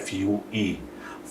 FUE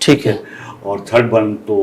ٹھیک ہے. اور تھرڈ برن تو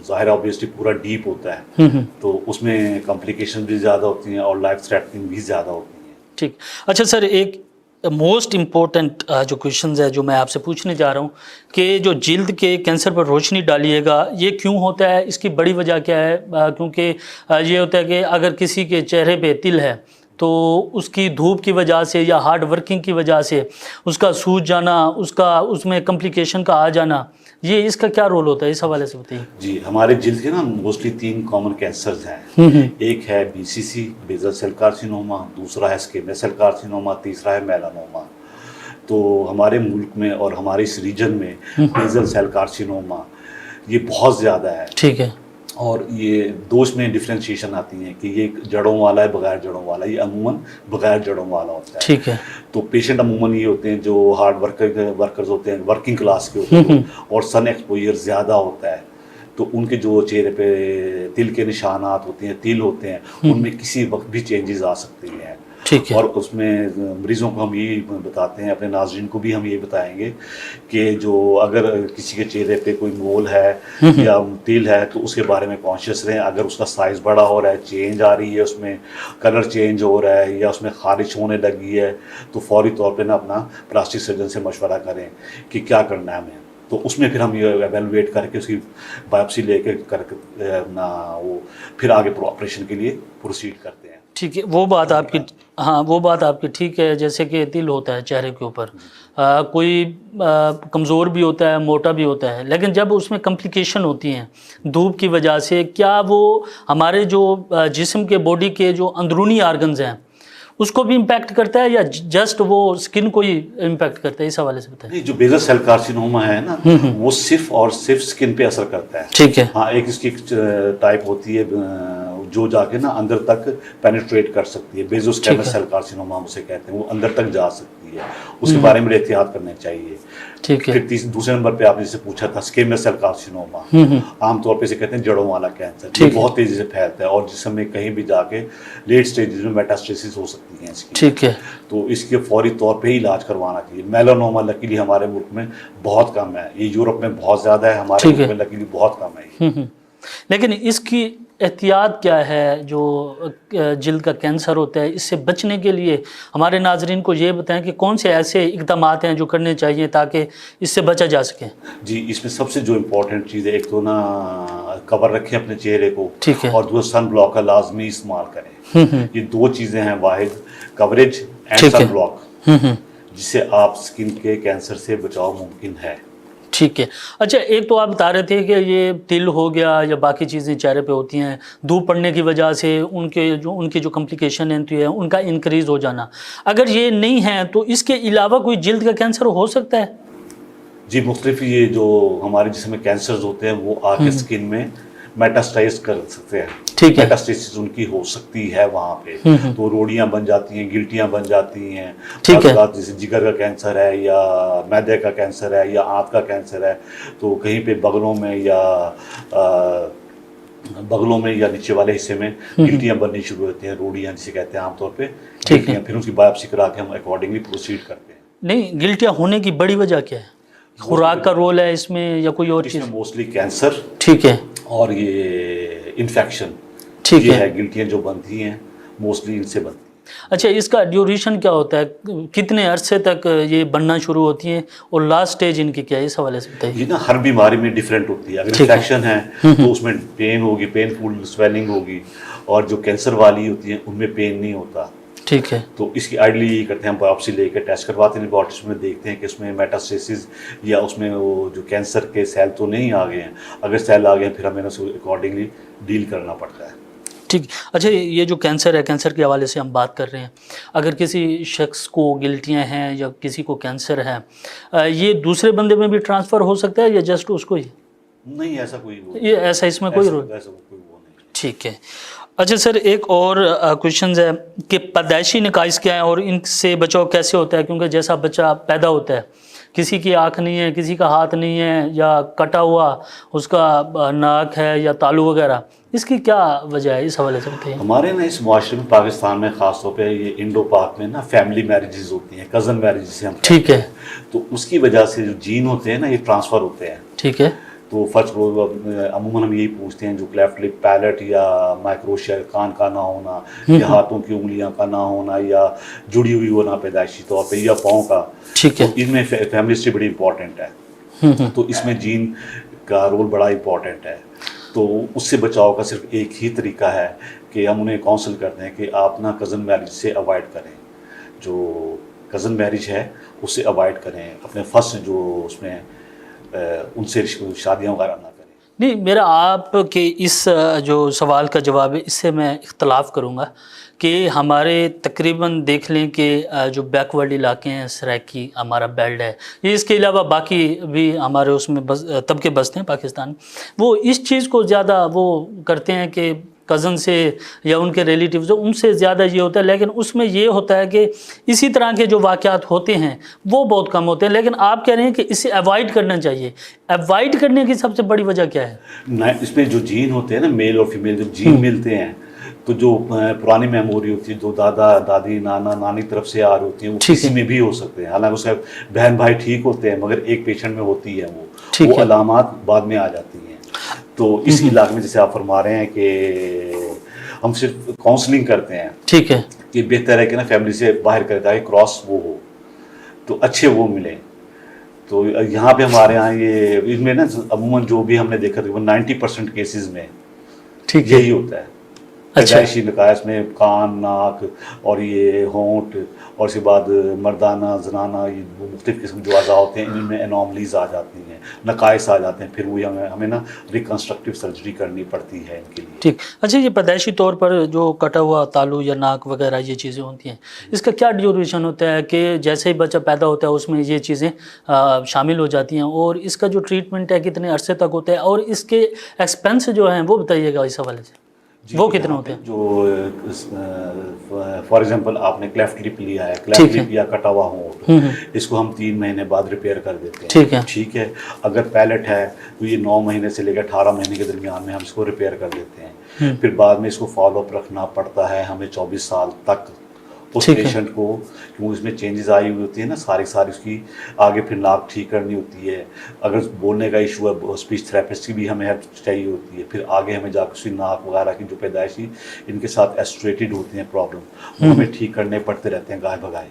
ظاہر آبویسلی پورا ڈیپ ہوتا ہے تو اس میں کمپلیکیشن بھی زیادہ ہوتی ہیں اور لائف تھریٹنگ بھی زیادہ ہوتی ہیں. ٹھیک. اچھا سر، ایک موسٹ امپورٹنٹ جو کویشچنز ہے جو میں آپ سے پوچھنے جا رہا ہوں کہ جو جلد کے کینسر پر روشنی ڈالیے گا یہ کیوں ہوتا ہے، اس کی بڑی وجہ کیا ہے؟ کیونکہ یہ ہوتا ہے کہ اگر کسی کے چہرے پہ تل ہے تو اس کی دھوپ کی وجہ سے یا ہارڈ ورکنگ کی وجہ سے اس کا سوج جانا، اس میں کمپلیکیشن کا آ جانا، یہ اس کا کیا رول ہوتا ہے، اس حوالے سے بتائیے. جی، ہمارے جلد کے نا موسٹلی 3 کامن کینسرز ہیں. ایک ہے BCC بیزل سیل کارسینوما، دوسرا ہے اسکیمس سیل کارسینوما، تیسرا ہے میلانوما. تو ہمارے ملک میں اور ہمارے اس ریجن میں بیزل سیل کارسینوما یہ بہت زیادہ ہے. ٹھیک ہے. اور یہ دو اس میں ڈفرینشیشن آتی ہیں کہ یہ جڑوں والا ہے بغیر جڑوں والا، یہ عموماً بغیر جڑوں والا ہوتا ہے. ٹھیک ہے. تو پیشنٹ عموماً یہ ہوتے ہیں جو ہارڈ ورکرز ہوتے ہیں، ورکنگ کلاس کے ہوتے ہیں اور سن ایکسپوجر زیادہ ہوتا ہے تو ان کے جو چہرے پہ تل کے نشانات ہوتے ہیں، تل ہوتے ہیں، ان میں کسی وقت بھی چینجز آ سکتے ہیں. ٹھیک ہے. اور اس میں مریضوں کو ہم یہی بتاتے ہیں، اپنے ناظرین کو بھی ہم یہ بتائیں گے کہ جو اگر کسی کے چہرے پہ کوئی مول ہے یا تل ہے تو اس کے بارے میں کانشیس رہیں. اگر اس کا سائز بڑا ہو رہا ہے، چینج آ رہی ہے، اس میں کلر چینج ہو رہا ہے یا اس میں خارش ہونے لگی ہے تو فوری طور پہ نا اپنا پلاسٹک سرجن سے مشورہ کریں کہ کیا کرنا ہے ہمیں. تو اس میں پھر ہم یہ ایویلویٹ کر کے اس کی بایوپسی لے کے کر کے اپنا وہ پھر آگے آپریشن کے لیے پروسیڈ کرتے ہیں. ٹھیک ہے. وہ بات آپ کی، ہاں وہ بات آپ کی ٹھیک ہے. جیسے کہ تل ہوتا ہے چہرے کے اوپر، کوئی کمزور بھی ہوتا ہے، موٹا بھی ہوتا ہے، لیکن جب اس میں کمپلیکیشن ہوتی ہیں دھوپ کی وجہ سے، کیا وہ ہمارے جو جسم کے باڈی کے جو اندرونی آرگنز ہیں اس کو بھی امپیکٹ کرتا ہے یا جسٹ وہ اسکن کو ہی امپیکٹ کرتا ہے؟ اس حوالے سے بتائیں. نہیں، جو بیزل سیل کارسینوما ہے نا وہ صرف اور صرف اسکن پہ اثر کرتا ہے. ٹھیک ہے. ہاں، ایک اس کی ٹائپ ہوتی ہے جو جا کے نا اندر تک پینیٹریٹ کر سکتی ہے. بیزو اسکیمس سیل کارسینوما ہم اسے کہتے ہیں، وہ اندر تک جا سکتی ہے. اس کے بارے میں احتیاط کرنا چاہیے. ٹھیک ہے. پھر دوسرے نمبر پہ آپ نے جسے پوچھا تھا اسکیمس سیل کارسینوما، عام طور پہ اسے کہتے ہیں جڑوں والا کینسر. یہ بہت تیزی سے پھیلتا ہے اور جسم میں کہیں بھی جا کے لیٹ سٹیجز میں میٹاسٹیسس ہو سکتی ہیں اس کی. ٹھیک ہے. تو اس کے فوری طور پہ ہی علاج کروانا چاہیے. میلانوما لکیلی ہمارے ملک میں بہت کم ہے، یہ یورپ میں بہت زیادہ ہے، ہمارے ملک میں لکیلی بہت کم ہے. لیکن اس کی احتیاط کیا ہے؟ جو جلد کا کینسر ہوتا ہے اس سے بچنے کے لیے ہمارے ناظرین کو یہ بتائیں کہ کون سے ایسے اقدامات ہیں جو کرنے چاہیے تاکہ اس سے بچا جا سکے. جی، اس میں سب سے جو امپورٹنٹ چیز ہے، ایک تو نا کور رکھیں اپنے چہرے کو، ٹھیک ہے، اور دوسرا سن بلاک کا لازمی استعمال کریں. یہ دو چیزیں ہیں، واحد کوریج اینڈ سن بلاک، جس سے آپ اسکن کے کینسر سے بچاؤ ممکن ہے. ٹھیک ہے. اچھا، ایک تو آپ بتا رہے تھے کہ یہ تل ہو گیا یا باقی چیزیں چہرے پہ ہوتی ہیں دھوپ پڑنے کی وجہ سے، ان کی جو کمپلیکیشن ہے ان کا انکریز ہو جانا. اگر یہ نہیں ہے تو اس کے علاوہ کوئی جلد کا کینسر ہو سکتا ہے؟ جی، مختلف یہ جو ہمارے جسم میں کینسرز ہوتے ہیں وہ آ کے اسکن میں میٹاسٹائز کر سکتے ہیں. ٹھیک ہے. میٹاسٹیسس ان کی ہو سکتی ہے وہاں پہ، تو روڑیاں بن جاتی ہیں، گلٹیاں بن جاتی ہیں. ٹھیک ہے. جیسے جگر کا کینسر ہے یا معدے کا کینسر ہے یا آنت کا کینسر ہے تو کہیں پہ بغلوں میں یا نیچے والے حصے میں گلٹیاں بننی شروع ہوتی ہیں، روڑیاں جسے کہتے ہیں عام طور پہ گلٹیاں. پھر اس کی بایوپسی کرا کے ہم اکارڈنگلی پروسیڈ کرتے ہیں. نہیں، گلٹیاں ہونے کی بڑی وجہ کیا ہے؟ خوراک کا رول ہے اس میں یا کوئی اور چیز؟ Mostly cancer. ٹھیک ہے. اور یہ انفیکشن. ٹھیک ہے. گلٹیاں جو بنتی ہیں موسٹلی ان سے بنتی ہیں. اچھا، اس کا ڈیوریشن کیا ہوتا ہے؟ کتنے عرصے تک یہ بننا شروع ہوتی ہیں اور لاسٹ سٹیج ان کی کیا ہے؟ اس حوالے سے بتائیے. یہ نا ہر بیماری میں ڈیفرنٹ ہوتی ہے. اگر انفیکشن ہے تو اس میں پین ہوگی، پین فل سویلنگ ہوگی، اور جو کینسر والی ہوتی ہیں ان میں پین نہیں ہوتا. ٹھیک ہے. تو اس کی آئیڈلی یہ کرتے ہیں، ہم بایوپسی لے کے ٹیسٹ کرواتے ہیں لیبارٹری میں، دیکھتے ہیں کہ اس میں میٹاسٹیسس یا اس میں وہ جو کینسر کے سیل تو نہیں آ گئے ہیں. اگر سیل آ گئے ہیں پھر ہمیں اس کو اکارڈنگلی ڈیل کرنا پڑتا ہے. ٹھیک. اچھا، یہ جو کینسر ہے، کینسر کے حوالے سے ہم بات کر رہے ہیں. اگر کسی شخص کو گلٹیاں ہیں یا کسی کو کینسر ہے، یہ دوسرے بندے میں بھی ٹرانسفر ہو سکتا ہے یا جسٹ اس کو ہی؟ نہیں، ایسا کوئی یہ ایسا اس میں کوئی رول؟ ٹھیک ہے. اچھا سر، ایک اور کویشچنز ہے کہ پیدائشی نقائص کیا ہیں اور ان سے بچاؤ کیسے ہوتا ہے؟ کیونکہ جیسا بچہ پیدا ہوتا ہے کسی کی آنکھ نہیں ہے، کسی کا ہاتھ نہیں ہے، یا کٹا ہوا اس کا ناک ہے یا تالو وغیرہ، اس کی کیا وجہ ہے؟ اس حوالے سے بتائیے۔ ہمارے نا اس معاشرے میں پاکستان میں خاص طور پہ یہ انڈو پاک میں نا فیملی میرجز ہوتی ہیں، کزن میرجز سے ہم ٹھیک ہے، تو اس کی وجہ سے جو جین ہوتے ہیں نا یہ ٹرانسفر ہوتے ہیں۔ ٹھیک ہے، تو فرض کو عموماً ہم یہی پوچھتے ہیں جو کلیفٹ لپ پیلٹ یا مائکروشیا کان کا نہ ہونا، یا ہاتھوں کی انگلیاں کا نہ ہونا، یا جڑی ہوئی ہونا پیدائشی طور پہ، یا پاؤں کا، ٹھیک ہے، تو ان میں فیملی ہسٹری بڑی امپورٹنٹ ہے، تو اس میں جین کا رول بڑا امپورٹنٹ ہے۔ تو اس سے بچاؤ کا صرف ایک ہی طریقہ ہے کہ ہم انہیں کاؤنسل کرتے ہیں کہ آپ نا کزن میرج سے اوائڈ کریں، جو کزن میرج ہے اس سے اوائڈ کریں، اپنے فرسٹ جو اس میں ان سے شادیاں وغیرہ نہ کریں۔ نہیں، میرا آپ کے اس جو سوال کا جواب ہے اس سے میں اختلاف کروں گا کہ ہمارے تقریباً دیکھ لیں کہ جو بیک ورڈ علاقے ہیں، سرائکی ہمارا بیلٹ ہے، یہ اس کے علاوہ باقی بھی ہمارے اس میں طبقے بستے ہیں پاکستان، وہ اس چیز کو زیادہ وہ کرتے ہیں کہ کزن سے یا ان کے ریلیٹیوز ان سے زیادہ یہ ہوتا ہے، لیکن اس میں یہ ہوتا ہے کہ اسی طرح کے جو واقعات ہوتے ہیں وہ بہت کم ہوتے ہیں، لیکن آپ کہہ رہے ہیں کہ اسے اوائڈ کرنا چاہیے۔ اوائڈ کرنے کی سب سے بڑی وجہ کیا ہے؟ اس میں جو جین ہوتے ہیں نا، میل اور فیمیل جو جین ملتے ہیں، تو جو پرانی میموری ہوتی ہے، جو دادا دادی نانا نانی طرف سے آ رہی ہوتی ہیں، وہ کسی میں بھی ہو سکتے ہیں، حالانکہ اس کا بہن بھائی ٹھیک ہوتے ہیں مگر ایک پیشنٹ میں ہوتی ہے وہ علامات بعد میں آ جاتی ہیں۔ تو اس علاقے میں جیسے آپ فرما رہے ہیں کہ ہم صرف کاؤنسلنگ کرتے ہیں، ٹھیک ہے، کہ بہتر ہے کہ نا فیملی سے باہر کر جائے، کراس وہ ہو تو اچھے وہ ملیں۔ تو یہاں پہ ہمارے یہاں یہ ان میں نا عموماً جو بھی ہم نے دیکھا تقریباً 90% کیسز میں یہی ہوتا ہے، پیدائشی نکائش میں کان، ناک اور یہ ہونٹ، اور اس کے بعد مردانہ زنانہ، یہ مختلف قسم جو اعضاء ہوتے ہیں ان میں انوملیز آ جاتی ہیں، نقائص آ جاتے ہیں، پھر وہ ہمیں نا ریکنسٹرکٹیو سرجری کرنی پڑتی ہے ان کے لیے۔ ٹھیک۔ اچھا، یہ پیدائشی طور پر جو کٹا ہوا تالو یا ناک وغیرہ یہ چیزیں ہوتی ہیں، اس کا کیا ڈیوریشن ہوتا ہے کہ جیسے ہی بچہ پیدا ہوتا ہے اس میں یہ چیزیں شامل ہو جاتی ہیں، اور اس کا جو ٹریٹمنٹ ہے کتنے عرصے تک ہوتا ہے، اور اس کے ایکسپینس جو ہیں وہ بتائیے گا اس حوالے سے، وہ کتنے ہوتے ہیں؟ جو فار ایگزامپل آپ نے کلیفٹ لپ لیا ہے، کلیفٹ لپ یا کٹا ہوا ہونٹ، اس کو ہم 3 مہینے بعد ریپیئر کر دیتے ہیں، ٹھیک ہے۔ اگر پیلٹ ہے تو یہ 9 مہینے سے لے کے 18 مہینے کے درمیان میں ہم اس کو ریپیئر کر دیتے ہیں، پھر بعد میں اس کو فالو اپ رکھنا پڑتا ہے ہمیں 24 سال تک اس پیشنٹ کو، کیونکہ اس میں چینجز آئی ہوئی ہوتی ہیں نا ساری اس کی، آگے پھر ناک ٹھیک کرنی ہوتی ہے، اگر بولنے کا ایشو ہے اسپیچ تھراپسٹ کی بھی ہمیں ہیلپ چاہیے ہوتی ہے، پھر آگے ہمیں جا کے اس کی ناک وغیرہ کی جو پیدائشی ان کے ساتھ ایسوسیٹڈ ہوتی ہیں پرابلم، وہ ہمیں ٹھیک کرنے پڑتے رہتے ہیں گائے بگائے۔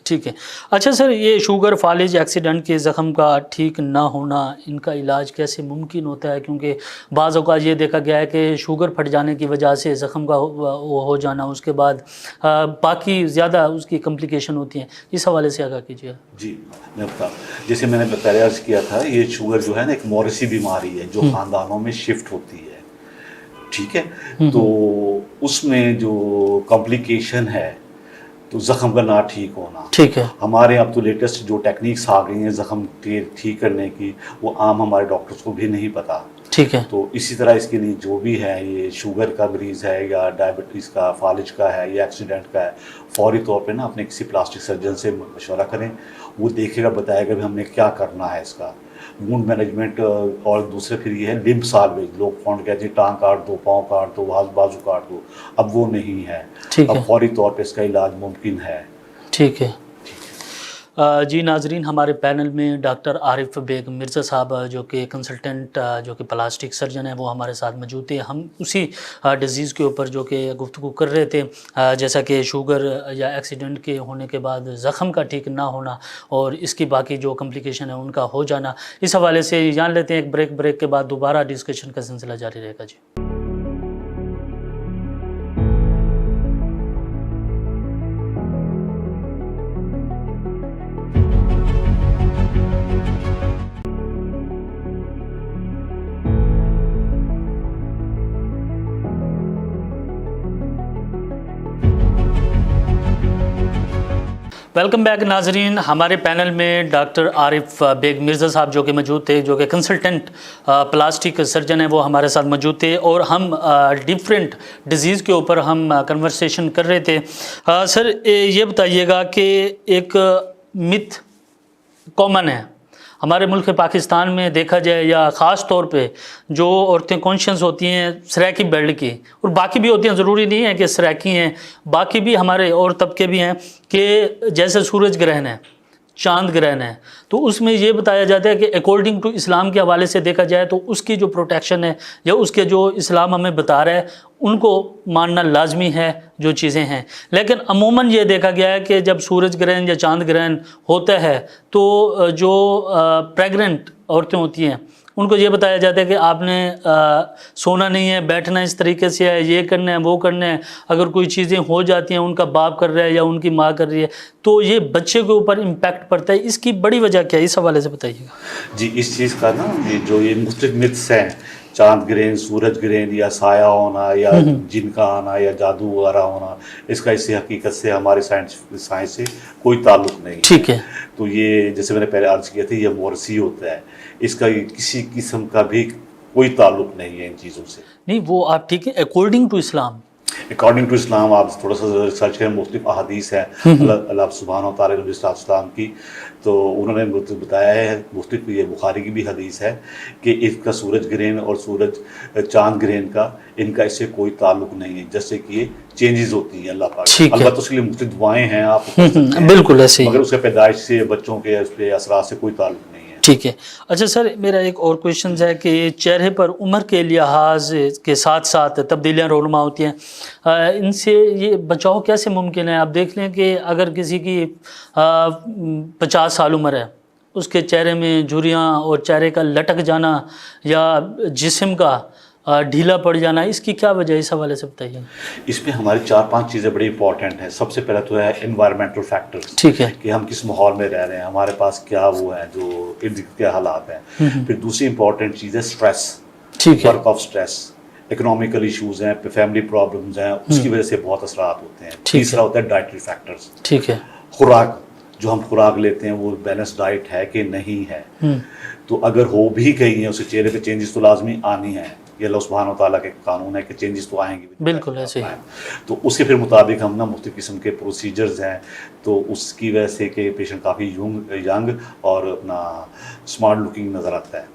ٹھیک ہے۔ اچھا سر، یہ شوگر، فالج، ایکسیڈنٹ کے زخم کا ٹھیک نہ ہونا، ان کا علاج کیسے ممکن ہوتا ہے؟ کیونکہ بعض اوقات یہ دیکھا گیا ہے کہ شوگر پھٹ جانے کی وجہ سے زخم کا وہ ہو جانا، اس کے بعد باقی زیادہ اس کی کمپلیکیشن ہوتی ہیں، اس حوالے سے آگاہ کیجیے۔ جی میں بتا، جیسے میں نے پہلے عرض کیا تھا، یہ شوگر جو ہے نا ایک موریثی بیماری ہے جو خاندانوں میں شفٹ ہوتی ہے، ٹھیک ہے۔ تو اس میں جو کمپلیکیشن ہے تو زخم کا نہ ٹھیک ہونا، ٹھیک ہے۔ ہمارے اب تو لیٹسٹ جو ٹیکنیکس آ گئی ہیں زخم ٹھیک کرنے کی، وہ عام ہمارے ڈاکٹرز کو بھی نہیں پتہ، ٹھیک ہے۔ تو اسی طرح اس کے لیے جو بھی ہے، یہ شوگر کا مریض ہے یا ڈائبٹیز کا، فالج کا ہے یا ایکسیڈنٹ کا ہے، فوری طور پہ نا اپنے کسی پلاسٹک سرجن سے مشورہ کریں، وہ دیکھے گا، بتائے گا بھی ہم نے کیا کرنا ہے اس کا وونڈ مینجمنٹ۔ اور دوسرے پھر یہ ہے لمب سالویج، لوگ فونڈ کہتے ہیں ٹانگ کاٹ دو، پاؤں کاٹ دو، بازو کاٹ دو، اب وہ نہیں ہے، اب فوری طور پہ اس کا علاج ممکن ہے۔ ٹھیک ہے جی ناظرین، ہمارے پینل میں ڈاکٹر عارف بیگ مرزا صاحب جو کہ کنسلٹنٹ جو کہ پلاسٹک سرجن ہیں وہ ہمارے ساتھ موجود تھے۔ ہم اسی ڈیزیز کے اوپر جو کہ گفتگو کر رہے تھے، جیسا کہ شوگر یا ایکسیڈنٹ کے ہونے کے بعد زخم کا ٹھیک نہ ہونا اور اس کی باقی جو کمپلیکیشن ہے ان کا ہو جانا، اس حوالے سے جان لیتے ہیں ایک بریک کے بعد دوبارہ ڈسکشن کا سلسلہ جاری رہے گا۔ جی ویلکم بیک ناظرین، ہمارے پینل میں ڈاکٹر عارف بیگ مرزا صاحب جو کہ موجود تھے، جو کہ کنسلٹنٹ پلاسٹک سرجن ہیں، وہ ہمارے ساتھ موجود تھے اور ہم ڈیفرنٹ ڈیزیز کے اوپر ہم کنورسیشن کر رہے تھے۔ سر یہ بتائیے گا کہ ایک متھ کامن ہے ہمارے ملک پاکستان میں دیکھا جائے، یا خاص طور پہ جو عورتیں کانشینس ہوتی ہیں سریکی بیلٹ کی، اور باقی بھی ہوتی ہیں، ضروری نہیں ہے کہ سریکی ہیں، باقی بھی ہمارے اور طبقے بھی ہیں، کہ جیسے سورج گرہن ہے، چاند گرہن ہے، تو اس میں یہ بتایا جاتا ہے کہ اکارڈنگ ٹو اسلام کے حوالے سے دیکھا جائے تو اس کی جو پروٹیکشن ہے یا اس کے جو اسلام ہمیں بتا رہا ہے ان کو ماننا لازمی ہے جو چیزیں ہیں۔ لیکن عموماً یہ دیکھا گیا ہے کہ جب سورج گرہن یا چاند گرہن ہوتا ہے تو جو پریگننٹ عورتیں ہوتی ہیں ان کو یہ بتایا جاتا ہے کہ آپ نے سونا نہیں ہے، بیٹھنا اس طریقے سے ہے، یہ کرنا ہے، وہ کرنا ہے، اگر کوئی چیزیں ہو جاتی ہیں ان کا باپ کر رہا ہے یا ان کی ماں کر رہی ہے تو یہ بچے کے اوپر امپیکٹ پڑتا ہے۔ اس کی بڑی وجہ کیا ہے، اس حوالے سے بتائیے گا۔ جی، اس چیز کا نا یہ مختلف متس ہیں، چاند گرہن، سورج گرہن، یا سایہ ہونا، یا جن کا آنا، یا جادو وغیرہ ہونا، اس کا اس حقیقت سے ہمارے سائنس سے کوئی تعلق نہیں ہے۔ ٹھیک ہے، تو یہ جیسے میں نے پہلے عرض کیا تھا، یہ مورثی ہوتا ہے، اس کا کسی قسم کا بھی کوئی تعلق نہیں ہے ان چیزوں سے۔ نہیں وہ آپ ٹھیک ہے، according to Islam, according to Islam آپ تھوڑا سا ریسرچ کریں، مختلف احادیث ہیں اللہ سبحانہ و تعالیٰ نبی صلی اللہ علیہ وسلم کی، تو انہوں نے بتایا ہے، مختلف یہ بخاری کی بھی حدیث ہے کہ اس کا سورج گرہن اور چاند گرہن کا ان کا اس سے کوئی تعلق نہیں ہے، جیسے کہ یہ چینجز ہوتی ہیں اللہ پاک۔ البتہ اس کے لیے مختلف دعائیں ہیں، آپ بالکل ایسے ہی، مگر اس کے پیدائش سے بچوں کے اس پہ اثرات سے کوئی تعلق نہیں ہے۔ ٹھیک ہے۔ اچھا سر، میرا ایک اور کویشچن ہے کہ چہرے پر عمر کے لحاظ کے ساتھ ساتھ تبدیلیاں رونما ہوتی ہیں، ان سے یہ بچاؤ کیسے ممکن ہے؟ آپ دیکھ لیں کہ اگر کسی کی 50 سال عمر ہے، اس کے چہرے میں جھریاں اور چہرے کا لٹک جانا یا جسم کا ڈھیلا پڑ جانا، اس کی کیا وجہ ہے؟ اس حوالے سے بتائیے۔ اس میں ہماری 4-5 چیزیں بڑی امپورٹنٹ ہیں۔ سب سے پہلا تو ہے انوائرمنٹل فیکٹرز، ٹھیک ہے، کہ ہم کس ماحول میں رہ رہے ہیں، ہمارے پاس کیا وہ ہے جو ارد گرد کے حالات ہیں۔ پھر دوسری امپورٹنٹ چیز ہے اسٹریس، ٹھیک ہے، work of stress, economical issues ہیں، فیملی پرابلمز ہیں، اس کی وجہ سے بہت اثرات ہوتے ہیں۔ تیسرا ہوتا ہے ڈائٹری فیکٹرز، ٹھیک ہے، خوراک، جو ہم خوراک لیتے ہیں وہ بیلنس ڈائٹ ہے کہ نہیں ہے، تو اگر ہو بھی گئی ہیں، اس کے چہرے پہ چینجز تو لازمی آنی ہیں، یہ اللہ سبحانہ و تعالیٰ کے قانون ہے کہ چینجز تو آئیں گے، بالکل ایسے ہی۔ تو اس کے پھر مطابق ہم نا مختلف قسم کے پروسیجرز ہیں، تو اس کی وجہ سے کہ پیشنٹ کافی ینگ اور اپنا اسمارٹ لکنگ نظر آتا ہے،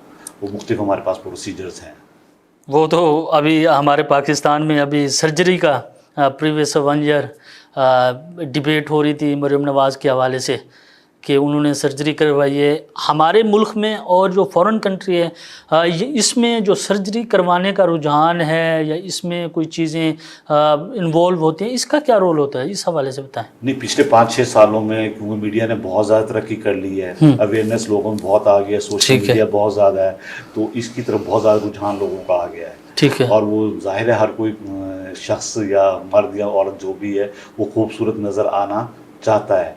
وہ مختلف ہمارے پاس پروسیجرز ہیں۔ وہ تو ابھی ہمارے پاکستان میں ابھی سرجری کا پریویس 1 ایئر ڈیبیٹ ہو رہی تھی مریم نواز کے حوالے سے کہ انہوں نے سرجری کروائی ہے۔ ہمارے ملک میں اور جو فورن کنٹری ہے، اس میں جو سرجری کروانے کا رجحان ہے یا اس میں کوئی چیزیں انوالو ہوتی ہیں، اس کا کیا رول ہوتا ہے؟ اس حوالے سے بتائیں۔ نہیں، پچھلے 5-6 سالوں میں کیونکہ میڈیا نے بہت زیادہ ترقی کر لی ہے، اویئرنیس لوگوں میں بہت آ گیا ہے، سوشل میڈیا بہت زیادہ ہے، تو اس کی طرف بہت زیادہ رجحان لوگوں کا آ گیا ہے۔ ٹھیک ہے، اور وہ ظاہر ہے ہر کوئی شخص یا مرد یا عورت جو بھی ہے وہ خوبصورت نظر آنا چاہتا ہے،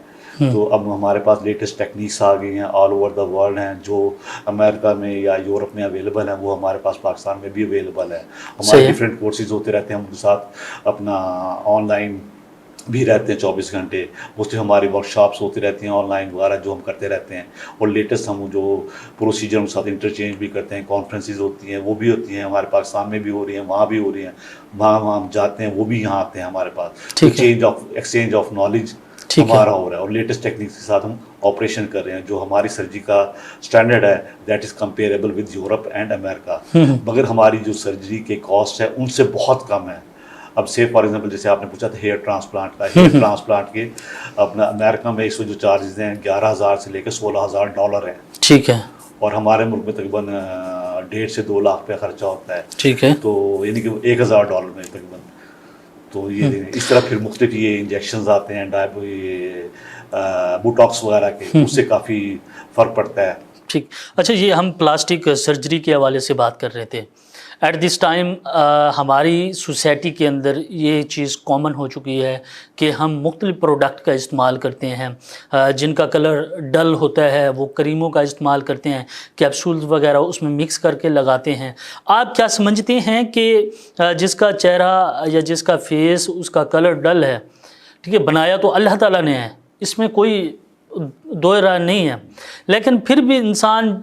تو اب ہمارے پاس لیٹسٹ ٹیکنیکس آ گئی ہیں، آل اوور دا ورلڈ ہیں، جو امریکہ میں یا یورپ میں اویلیبل ہیں وہ ہمارے پاس پاکستان میں بھی اویلیبل ہے۔ ہمارے ڈفرینٹ کورسز ہوتے رہتے ہیں، ہم ان کے ساتھ اپنا آن لائن بھی رہتے ہیں 24 گھنٹے، مختلف ہماری ورک شاپس ہوتی رہتی ہیں آن لائن وغیرہ جو ہم کرتے رہتے ہیں، اور لیٹسٹ ہم جو پروسیجر ان کے ساتھ انٹرچینج بھی کرتے ہیں، کانفرنسز ہوتی ہیں وہ بھی ہوتی ہیں، ہمارے پاکستان میں بھی ہو رہی ہیں، وہاں بھی ہو رہی ہیں، وہاں ہم جاتے ہیں وہ بھی یہاں آتے ہیں ہمارے پاس، ایکسچینج آف نالج ہمارا ہو رہا ہے، اور لیٹسٹ ٹیکنیکس کے ساتھ ہم آپریشن کر رہے ہیں، جو ہماری سرجری کا اسٹینڈرڈ ہے that is comparable with Europe and America, مگر ہماری جو سرجری کے کاسٹ ہے ان سے بہت کم ہے۔ اب سے فار ایگزامپل جیسے آپ نے پوچھا تھا ہیئر ٹرانسپلانٹ کا، ہیئر ٹرانسپلانٹ کے اپنا امریکہ میں اس جو چارجز ہیں 11,000 سے لے کے $16,000 ہیں، ٹھیک ہے، اور ہمارے ملک میں تقریباً 1.5 سے 2 لاکھ روپے خرچہ ہوتا ہے، ٹھیک ہے، تو یعنی کہ $1,000 میں تقریباً، تو یہ اس طرح پھر مختلف یہ انجیکشنز آتے ہیں بوٹاکس وغیرہ کے، اس سے کافی فرق پڑتا ہے۔ ٹھیک۔ اچھا، یہ ہم پلاسٹک سرجری کے حوالے سے بات کر رہے تھے، ایٹ دس ٹائم ہماری سوسائٹی کے اندر یہ چیز کامن ہو چکی ہے کہ ہم مختلف پروڈکٹ کا استعمال کرتے ہیں، جن کا کلر ڈل ہوتا ہے، وہ کریموں کا استعمال کرتے ہیں، کیپسولز وغیرہ اس میں مکس کر کے لگاتے ہیں۔ آپ کیا سمجھتے ہیں کہ جس کا چہرہ یا جس کا فیس اس کا کلر ڈل ہے، ٹھیک ہے، بنایا تو اللہ تعالیٰ نے ہے، اس میں کوئی دو رائے نہیں ہے، لیکن پھر بھی انسان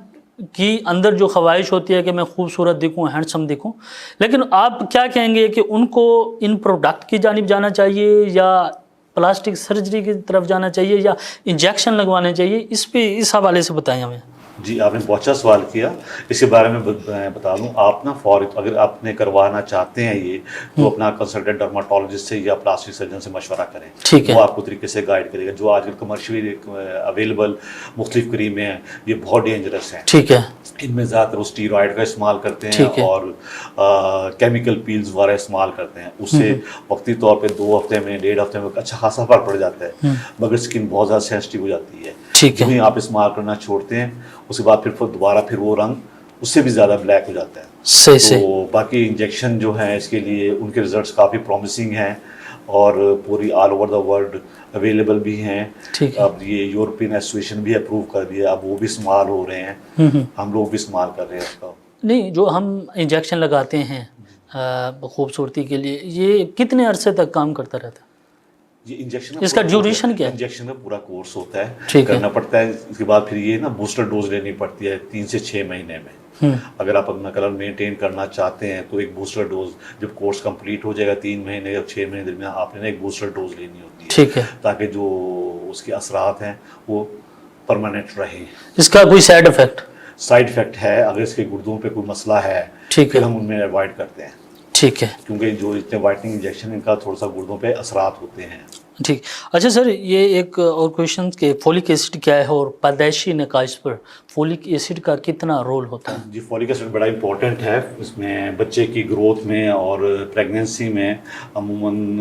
کی اندر جو خواہش ہوتی ہے کہ میں خوبصورت دکھوں، ہینڈسم دکھوں، لیکن آپ کیا کہیں گے کہ ان کو ان پروڈکٹ کی جانب جانا چاہیے یا پلاسٹک سرجری کی طرف جانا چاہیے یا انجیکشن لگوانے چاہیے؟ اس حوالے سے بتائیں ہمیں. جی آپ نے بہت اچھا سوال کیا. اس کے بارے میں بتا دوں آپ نا اگر آپ نے کروانا چاہتے ہیں یہ تو اپنا کنسلٹنٹ ڈرماٹولوجسٹ سے یا پلاسٹک سرجن سے مشورہ کریں. ٹھیک ہے. وہ آپ کو طریقے سے گائیڈ کرے گا. جو آج کل کمرشلی اویلیبل مختلف کریمیں ہیں یہ بہت ڈینجرس ہیں. ٹھیک ہے. ان میں زیادہ تر وہ اسٹیرائڈ کا استعمال کرتے ہیں اور کیمیکل پیلز وغیرہ استعمال کرتے ہیں. اس سے وقتی طور پہ 2 ہفتے میں 1.5 ہفتے میں اچھا خاصا فرق پڑ جاتا ہے مگر اسکن بہت زیادہ سینسٹیو ہو جاتی ہے. جب آپ استعمال کرنا چھوڑتے ہیں اس کے بعد پھر دوبارہ وہ رنگ اس سے بھی زیادہ بلیک ہو جاتا ہے. تو باقی انجیکشن جو ہیں اس کے لیے ان کے ریزلٹس کافی پرومسنگ ہیں اور پوری all over the world available بھی ہیں. اب یہ یورپین ایسوسیشن بھی اپروو کر دیا, اب وہ بھی استعمال ہو رہے ہیں, ہم لوگ بھی استعمال کر رہے ہیں اس کا. نہیں, جو ہم انجیکشن لگاتے ہیں خوبصورتی کے لیے یہ کتنے عرصے تک کام کرتا رہتا ہے؟ یہ انجیکشن اس کا ڈیوریشن کیا ہے؟ انجیکشن کا پورا کورس ہوتا ہے, کرنا پڑتا ہے. اس کے بعد پھر یہ نا بوسٹر ڈوز لینی پڑتی ہے 3 سے 6 مہینے میں. اگر آپ اپنا کلر مینٹین کرنا چاہتے ہیں تو ایک بوسٹر ڈوز جب کورس کمپلیٹ ہو جائے گا 3 مہینے یا 6 مہینے درمیان آپ نے ایک بوسٹر ڈوز لینی ہوتی ہے. ٹھیک ہے. تاکہ جو اس کے اثرات ہیں وہ پرماننٹ رہیں. اس کا کوئی سائیڈ افیکٹ ہے اگر اس کے گردوں پہ کوئی مسئلہ ہے پھر ہم ان میں اوائڈ کرتے ہیں. ٹھیک ہے. کیونکہ جو اتنے وائٹنگ انجیکشن ان کا تھوڑا سا گردوں پہ اثرات ہوتے ہیں. ٹھیک. اچھا سر, یہ ایک اور کویشچن کہ فولک ایسڈ کیا ہے اور پیدائشی نقائص پر فولک ایسڈ کا کتنا رول ہوتا ہے؟ جی فولک ایسڈ بڑا امپورٹنٹ ہے اس میں بچے کی گروتھ میں اور پریگننسی میں. عموماً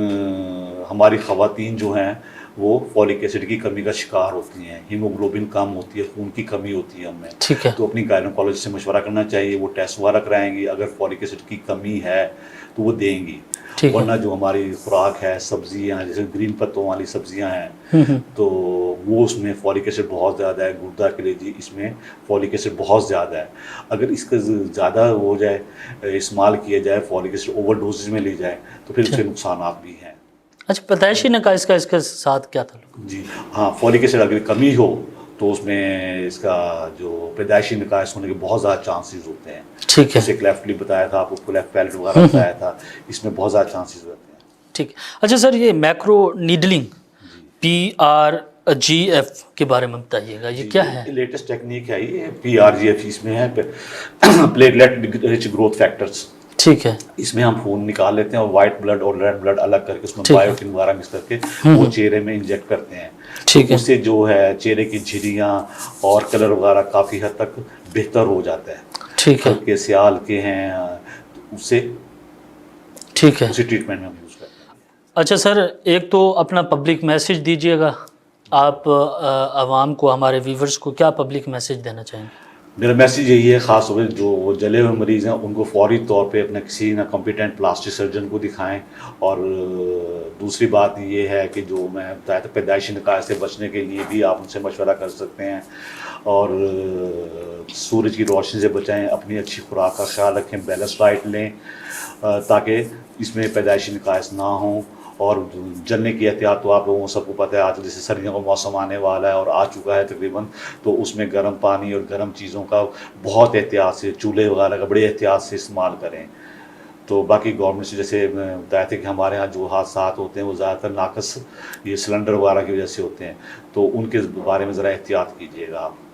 ہماری خواتین جو ہیں وہ فولک ایسڈ کی کمی کا شکار ہوتی ہیں. ہیموگلوبن کم ہوتی ہے, خون کی کمی ہوتی ہے ہم میں. ٹھیک ہے. تو اپنی گائنوکالوجسٹ سے مشورہ کرنا چاہیے, وہ ٹیسٹ وغیرہ کرائیں گی. اگر فولک ایسڈ کی کمی ہے تو وہ دیں گی. ورنہ جو ہماری خوراک ہے سبزیاں جیسے گرین پتوں والی سبزیاں ہیں تو وہ اس میں فولک ایسڈ بہت زیادہ ہے. گردہ کے لیے جی اس میں فولک ایسڈ بہت زیادہ ہے. اگر اس کا زیادہ ہو جائے استعمال کیا جائے فولک ایسڈ اوور ڈوزز میں لی جائے تو پھر اس کے نقصانات بھی ہیں. اچھا, پیدائشی نقائص کا اس کے ساتھ کیا تعلق؟ جی ہاں, فولک ایسڈ اگر کمی ہو تو اس میں اس کا جو پیدائشی نقائص ہونے کے بہت زیادہ چانسز ہوتے ہیں. ٹھیک ہے. جیسے کلیفٹ لپ بتایا تھا آپ کو, کلیفٹ پیلٹ وغیرہ بتایا تھا, اس میں بہت زیادہ چانسز ہوتے ہیں. ٹھیک. اچھا سر, یہ میکرو نیڈلنگ PRGF کے بارے میں بتائیے گا, یہ کیا ہے؟ لیٹسٹ ٹیکنیک ہے یہ PRGF. اس میں ہے پلیٹلیٹ رچ گروتھ فیکٹرز. ٹھیک ہے. اس میں ہم خون نکال لیتے ہیں اور وائٹ بلڈ اور ریڈ بلڈ الگ کر کے اس میں بایوٹن وغیرہ مکس کر کے وہ چہرے میں انجیکٹ کرتے ہیں. ٹھیک ہے. اس سے جو ہے چہرے کی جھریاں اور کلر وغیرہ کافی حد تک بہتر ہو جاتا ہے. ٹھیک ہے. ہلکے سیال کے ہیں اس سے. ٹھیک ہے. اسی ٹریٹمنٹ میں ہم یوز کرتے ہیں. اچھا سر, ایک تو اپنا پبلک میسج دیجیے گا, آپ عوام کو, ہمارے ویورز کو کیا پبلک میسج دینا چاہیں گے؟ میرا میسیج یہی ہے, خاص طور پہ جو جلے ہوئے مریض ہیں ان کو فوری طور پہ اپنا کسی نہ کمپیٹنٹ پلاسٹک سرجن کو دکھائیں. اور دوسری بات یہ ہے کہ جو میں بتایا تھا پیدائشی نقائص سے بچنے کے لیے بھی آپ ان سے مشورہ کر سکتے ہیں. اور سورج کی روشنی سے بچائیں, اپنی اچھی خوراک کا خیال رکھیں, بیلنس ڈائٹ لیں تاکہ اس میں پیدائشی نقائص نہ ہوں. اور جلنے کی احتیاط تو آپ لوگوں سب کو پتہ ہے, آج جیسے سردیوں کا موسم آنے والا ہے اور آ چکا ہے تقریباً, تو اس میں گرم پانی اور گرم چیزوں کا بہت احتیاط سے, چولہے وغیرہ کا بڑے احتیاط سے استعمال کریں. تو باقی گورنمنٹ سے جیسے بتایا تھا کہ ہمارے ہاں جو حادثات ہوتے ہیں وہ زیادہ تر ناقص یہ سلنڈر وغیرہ کی وجہ سے ہوتے ہیں, تو ان کے بارے میں ذرا احتیاط کیجیے گا آپ.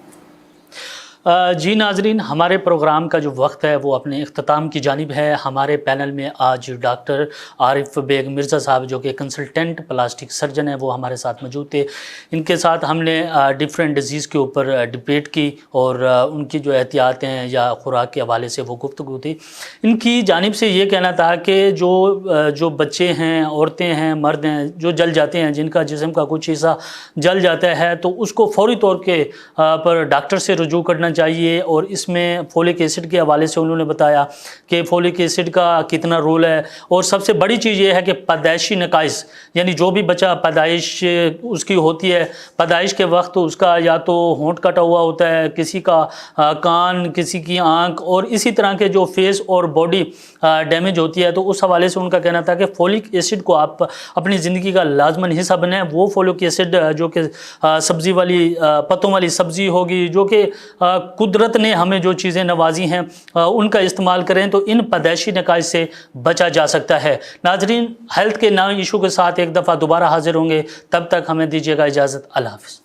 جی ناظرین, ہمارے پروگرام کا جو وقت ہے وہ اپنے اختتام کی جانب ہے. ہمارے پینل میں آج ڈاکٹر عارف بیگ مرزا صاحب جو کہ کنسلٹنٹ پلاسٹک سرجن ہیں وہ ہمارے ساتھ موجود تھے. ان کے ساتھ ہم نے ڈیفرنٹ ڈیزیز کے اوپر ڈبیٹ کی اور ان کی جو احتیاط ہیں یا خوراک کے حوالے سے وہ گفتگو تھی. ان کی جانب سے یہ کہنا تھا کہ جو بچے ہیں, عورتیں ہیں, مرد ہیں جو جل جاتے ہیں, جن کا جسم کا کچھ حصہ جل جاتا ہے تو اس کو فوری طور کے پر ڈاکٹر سے رجوع کرنا چاہیے. اور اس میں فولک ایسڈ کے حوالے سے انہوں نے بتایا کہ فولک ایسڈ کا کتنا رول ہے. اور سب سے بڑی چیز یہ ہے کہ پیدائشی نقائص, یعنی جو بھی بچہ پیدائش اس کی ہوتی ہے, پیدائش کے وقت اس کا یا تو ہونٹ کٹا ہوا ہوتا ہے, کسی کا کان, کسی کی آنکھ, اور اسی طرح کے جو فیس اور باڈی ڈیمیج ہوتی ہے. تو اس حوالے سے ان کا کہنا تھا کہ فولک ایسڈ کو آپ اپنی زندگی کا لازماً حصہ بنائیں. وہ فولک ایسڈ جو کہ سبزی والی پتوں والی سبزی ہوگی جو کہ قدرت نے ہمیں جو چیزیں نوازی ہیں ان کا استعمال کریں تو ان پیدائشی نقائص سے بچا جا سکتا ہے۔ ناظرین، ہیلتھ کے نئے ایشو کے ساتھ ایک دفعہ دوبارہ حاضر ہوں گے، تب تک ہمیں دیجیے گا اجازت۔ اللہ حافظ۔